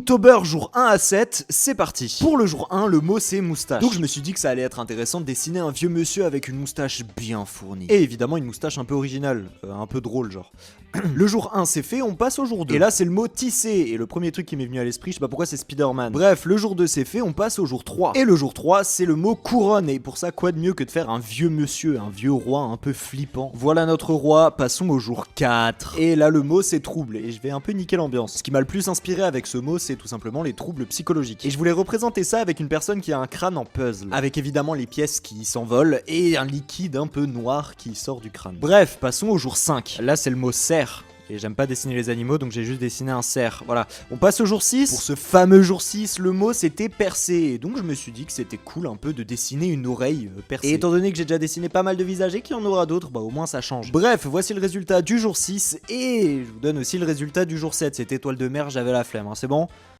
Inktober jour 1 à 7, c'est parti. Pour le jour 1, le mot c'est moustache. Donc je me suis dit que ça allait être intéressant de dessiner un vieux monsieur avec une moustache bien fournie. Et évidemment une moustache un peu originale, un peu drôle genre. Le jour 1 c'est fait, on passe au jour 2. Et là c'est le mot tisser, et le premier truc qui m'est venu à l'esprit, je sais pas pourquoi, c'est Spider-Man. Bref, le jour 2 c'est fait, on passe au jour 3. Et le jour 3 c'est le mot couronne, et pour ça quoi de mieux que de faire un vieux monsieur, un vieux roi un peu flippant. Voilà notre roi, passons au jour 4. Et là le mot c'est trouble, et je vais un peu niquer l'ambiance. Ce qui m'a le plus inspiré avec ce mot c'est tout simplement les troubles psychologiques. Et je voulais représenter ça avec une personne qui a un crâne en puzzle, avec évidemment les pièces qui s'envolent, et un liquide un peu noir qui sort du crâne. Bref, passons au jour 5. Là c'est le mot cerf. Et j'aime pas dessiner les animaux, donc j'ai juste dessiné un cerf. Voilà, on passe au jour 6. Pour ce fameux jour 6, le mot c'était percé. Et donc je me suis dit que c'était cool un peu de dessiner une oreille percée. Et étant donné que j'ai déjà dessiné pas mal de visages et qu'il y en aura d'autres, bah au moins ça change. Bref, voici le résultat du jour 6. Et je vous donne aussi le résultat du jour 7. Cette étoile de mer, j'avais la flemme, hein, c'est bon ?